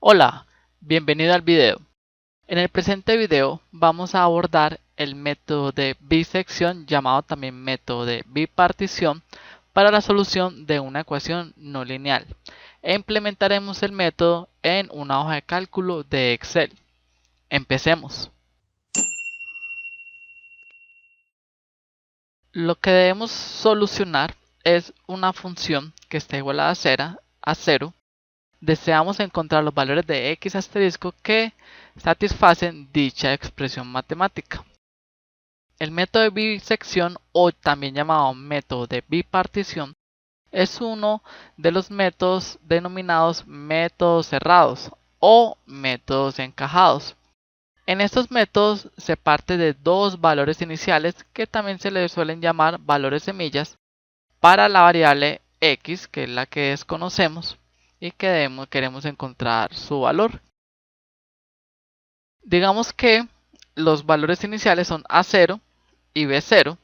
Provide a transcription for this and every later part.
Hola, bienvenido al video. En el presente video vamos a abordar el método de bisección, llamado también método de bipartición, para la solución de una ecuación no lineal. E implementaremos el método en una hoja de cálculo de Excel. Empecemos. Lo que debemos solucionar es una función que está igualada a 0. Deseamos encontrar los valores de x asterisco que satisfacen dicha expresión matemática. El método de bisección, o también llamado método de bipartición, es uno de los métodos denominados métodos cerrados o métodos encajados. En estos métodos se parte de dos valores iniciales que también se les suelen llamar valores semillas para la variable x, que es la que desconocemos y que queremos encontrar su valor. Digamos que los valores iniciales son a0 y b0.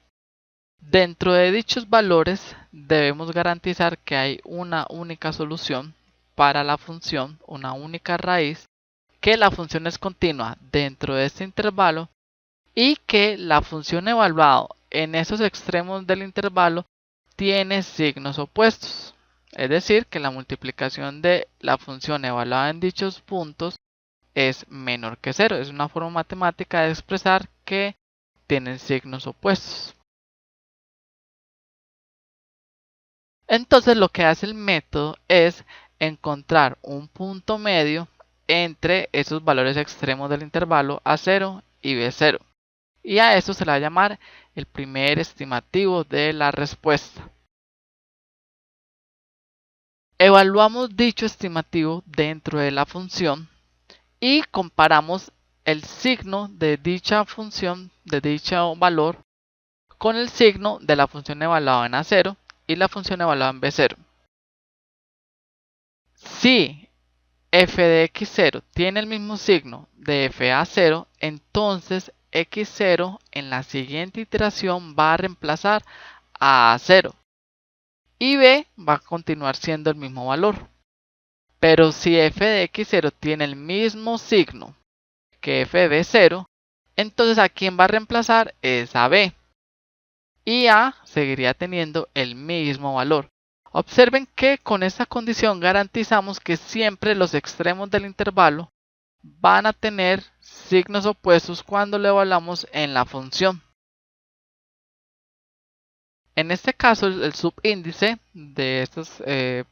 Dentro de dichos valores debemos garantizar que hay una única solución para la función, una única raíz, que la función es continua dentro de este intervalo y que la función evaluada en esos extremos del intervalo tiene signos opuestos. Es decir, que la multiplicación de la función evaluada en dichos puntos es menor que 0. Es una forma matemática de expresar que tienen signos opuestos. Entonces lo que hace el método es encontrar un punto medio entre esos valores extremos del intervalo a0 y b0. Y a eso se le va a llamar el primer estimativo de la respuesta. Evaluamos dicho estimativo dentro de la función y comparamos el signo de dicha función, de dicho valor, con el signo de la función evaluada en a0 y la función evaluada en b0. Si f de x0 tiene el mismo signo de f a 0, entonces x0 en la siguiente iteración va a reemplazar a a0 y b va a continuar siendo el mismo valor. Pero si f de x0 tiene el mismo signo que f de b0, entonces a quién va a reemplazar es a b. Y a seguiría teniendo el mismo valor. Observen que con esta condición garantizamos que siempre los extremos del intervalo van a tener signos opuestos cuando lo evaluamos en la función. En este caso, el subíndice de estos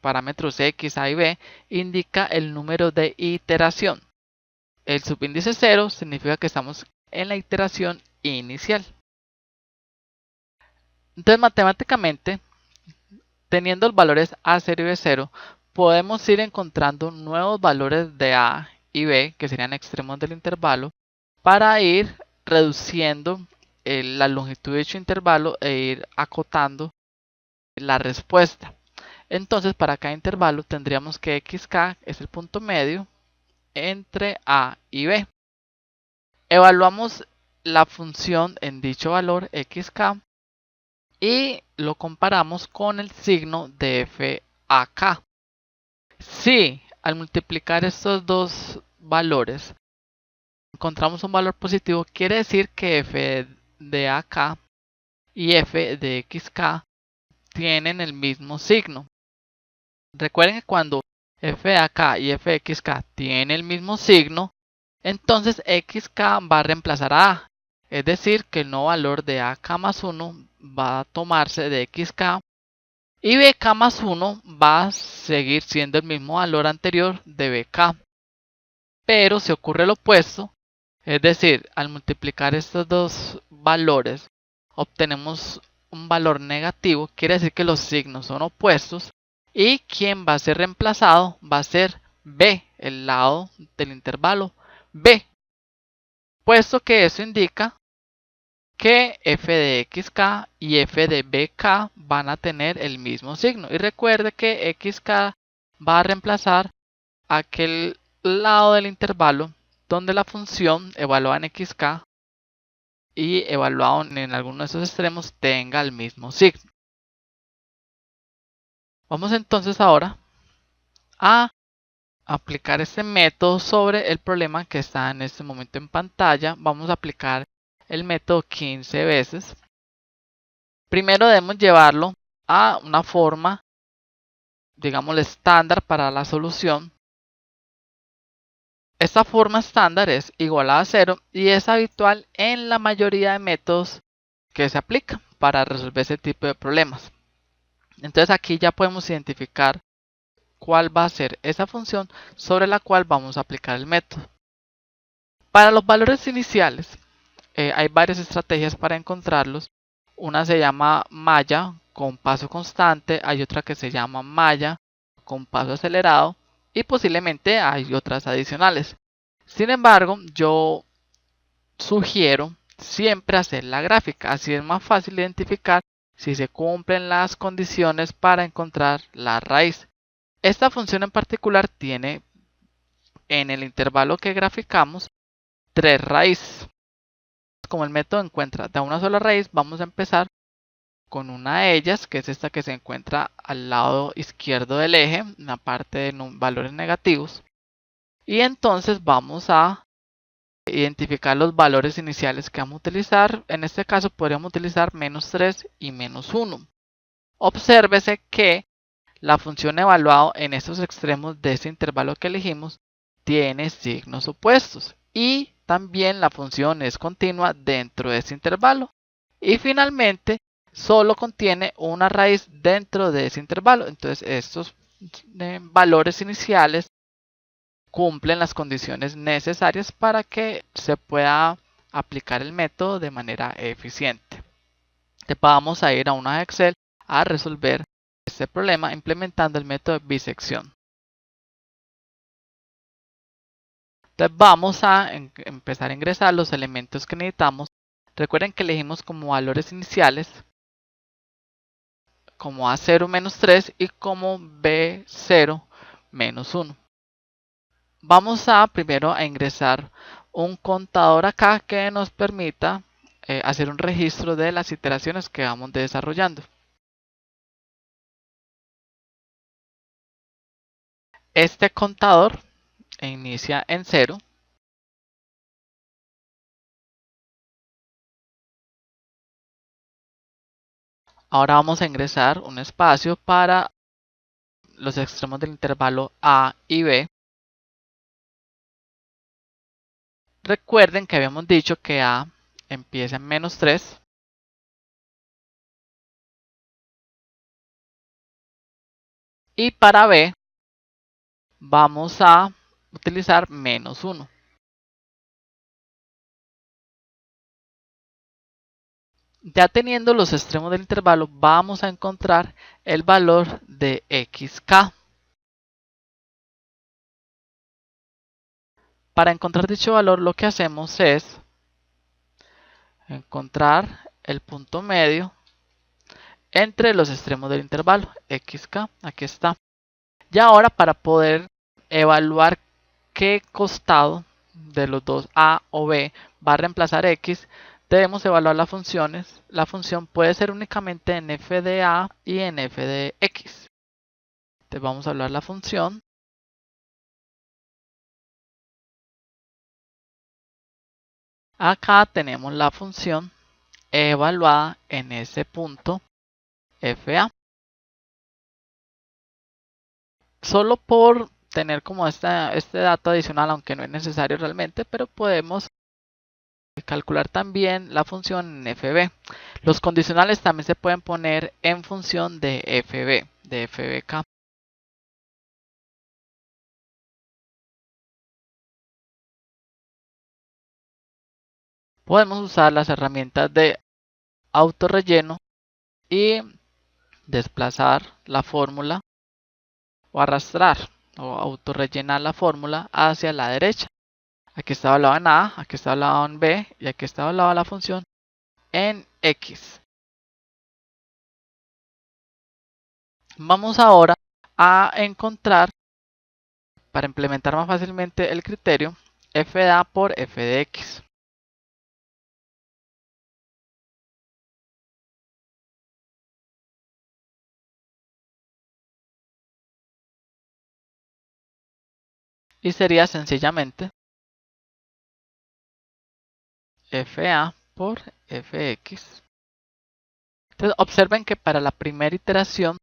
parámetros x, a y b indica el número de iteración. El subíndice 0 significa que estamos en la iteración inicial. Entonces, matemáticamente, teniendo los valores a0 y b0, podemos ir encontrando nuevos valores de a y b, que serían extremos del intervalo, para ir reduciendo la longitud de dicho intervalo e ir acotando la respuesta. Entonces, para cada intervalo tendríamos que xk es el punto medio entre a y b. Evaluamos la función en dicho valor xk y lo comparamos con el signo de f ak. Si al multiplicar estos dos valores encontramos un valor positivo, quiere decir que f de ak y f de xk tienen el mismo signo. Recuerden que cuando f de ak y f de xk tienen el mismo signo, entonces xk va a reemplazar a a. Es decir, que el nuevo valor de ak más 1 va a tomarse de xk y bk más 1 va a seguir siendo el mismo valor anterior de bk. Pero si ocurre lo opuesto, es decir, al multiplicar estos dos valores obtenemos un valor negativo, quiere decir que los signos son opuestos y quien va a ser reemplazado va a ser b, el lado del intervalo b, puesto que eso indica que f de xk y f de bk van a tener el mismo signo. Y recuerde que xk va a reemplazar aquel lado del intervalo donde la función evaluada en xk y evaluado en alguno de esos extremos tenga el mismo signo. Vamos entonces ahora a aplicar este método sobre el problema que está en este momento en pantalla. Vamos a aplicar el método 15 veces. Primero debemos llevarlo a una forma, digamos, estándar para la solución. Esta forma estándar es igual a 0 y es habitual en la mayoría de métodos que se aplican para resolver ese tipo de problemas. Entonces aquí ya podemos identificar cuál va a ser esa función sobre la cual vamos a aplicar el método. Para los valores iniciales hay varias estrategias para encontrarlos. Una se llama malla con paso constante, hay otra que se llama malla con paso acelerado y posiblemente hay otras adicionales. Sin embargo, yo sugiero siempre hacer la gráfica, así es más fácil identificar si se cumplen las condiciones para encontrar la raíz. Esta función en particular tiene en el intervalo que graficamos 3 raíces. Como el método encuentra de una sola raíz, vamos a empezar con una de ellas, que es esta que se encuentra al lado izquierdo del eje, en la parte de valores negativos. Y entonces vamos a identificar los valores iniciales que vamos a utilizar. En este caso podríamos utilizar menos 3 y menos 1. Obsérvese que la función evaluada en estos extremos de ese intervalo que elegimos tiene signos opuestos y también la función es continua dentro de ese intervalo. Y finalmente solo contiene una raíz dentro de ese intervalo. Entonces estos valores iniciales cumplen las condiciones necesarias para que se pueda aplicar el método de manera eficiente. Vamos a ir a una Excel a resolver este problema implementando el método de bisección. Entonces vamos a empezar a ingresar los elementos que necesitamos. Recuerden que elegimos como valores iniciales como A0 menos 3 y como B0 menos 1. Vamos a primero a ingresar un contador acá que nos permita hacer un registro de las iteraciones que vamos desarrollando. Este contador inicia en 0. Ahora vamos a ingresar un espacio para los extremos del intervalo A y B. Recuerden que habíamos dicho que A empieza en menos 3. Y para B vamos a utilizar menos 1. Ya teniendo los extremos del intervalo, vamos a encontrar el valor de xk. Para encontrar dicho valor, lo que hacemos es encontrar el punto medio entre los extremos del intervalo, xk, aquí está. Y ahora para poder evaluar qué costado de los dos A o B va a reemplazar X, debemos evaluar las funciones. La función puede ser únicamente en f de A y en f de X. Entonces vamos a evaluar la función. Acá tenemos la función evaluada en ese punto FA. Solo por tener como este dato adicional, aunque no es necesario realmente, pero podemos calcular también la función en FB. Los condicionales también se pueden poner en función de FB, de FBK. Podemos usar las herramientas de autorrelleno y desplazar la fórmula o arrastrar o autorrellenar la fórmula hacia la derecha. Aquí está evaluado en A, aquí está evaluado en B y aquí está evaluada la función en X. Vamos ahora a encontrar, para implementar más fácilmente el criterio, f de A por f de X. y sería sencillamente FA por FX. Entonces observen que para la primera iteración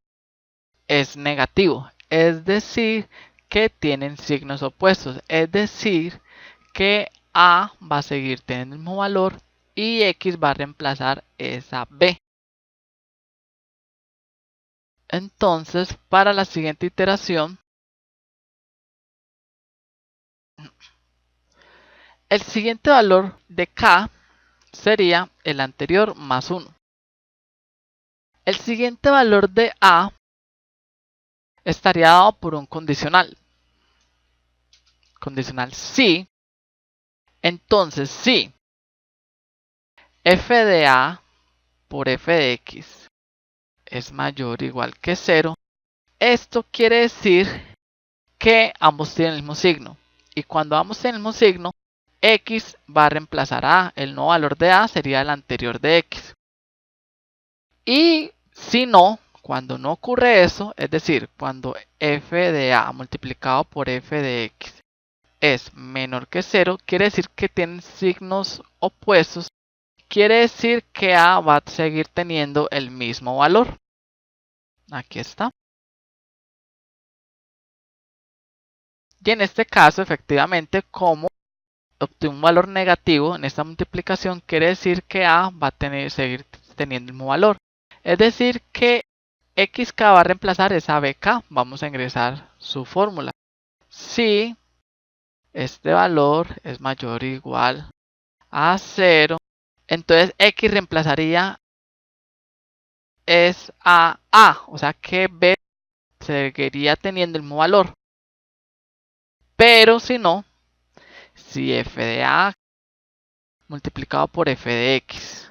es negativo, es decir que tienen signos opuestos, es decir que A va a seguir teniendo el mismo valor y X va a reemplazar esa B. Entonces para la siguiente iteración, el siguiente valor de K sería el anterior más 1. El siguiente valor de A estaría dado por un condicional. Condicional si. Entonces si f de A por f de X es mayor o igual que 0, esto quiere decir que ambos tienen el mismo signo. Y cuando ambos tienen el mismo signo, X va a reemplazar a A. El nuevo valor de A sería el anterior de X. Y si no, cuando no ocurre eso, es decir, cuando f de A multiplicado por f de X es menor que 0, quiere decir que tienen signos opuestos. Quiere decir que A va a seguir teniendo el mismo valor. Aquí está. Y en este caso, efectivamente, como obtuve un valor negativo en esta multiplicación, quiere decir que A va a seguir teniendo el mismo valor. Es decir que XK va a reemplazar esa BK. Vamos a ingresar su fórmula. Si este valor es mayor o igual a 0, entonces X reemplazaría es a A. O sea que B seguiría teniendo el mismo valor. Pero si no, si f de A multiplicado por f de X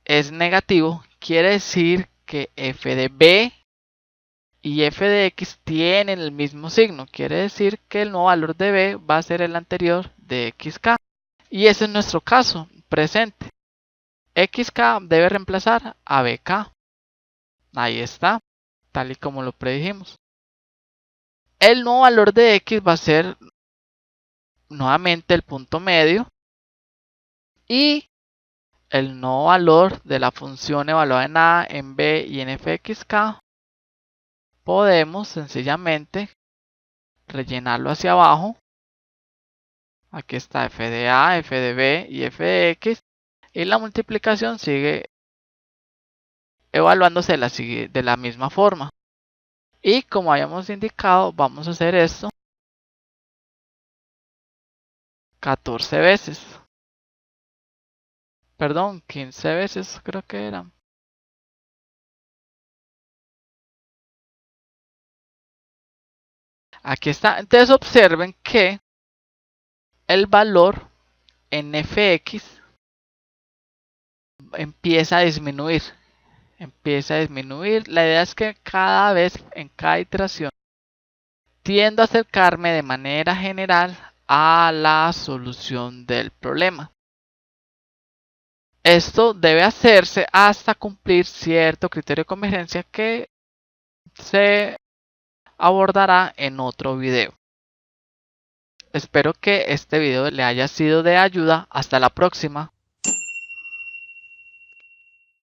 es negativo, quiere decir que f de B y f de X tienen el mismo signo. Quiere decir que el nuevo valor de B va a ser el anterior de XK. Y ese es nuestro caso presente. XK debe reemplazar a BK. Ahí está, tal y como lo predijimos. El nuevo valor de X va a ser nuevamente el punto medio. Y el nuevo valor de la función evaluada en A, en B y en fxk, podemos sencillamente rellenarlo hacia abajo. Aquí está f de A, f de B y f de X. Y la multiplicación sigue evaluándose de la misma forma. Y como habíamos indicado, vamos a hacer esto 14 veces. Perdón, 15 veces creo que era. Aquí está. Entonces observen que el valor en fx empieza a disminuir. Empieza a disminuir. La idea es que cada vez, en cada iteración, tiendo a acercarme de manera general a la solución del problema. Esto debe hacerse hasta cumplir cierto criterio de convergencia que se abordará en otro video. Espero que este video le haya sido de ayuda. Hasta la próxima.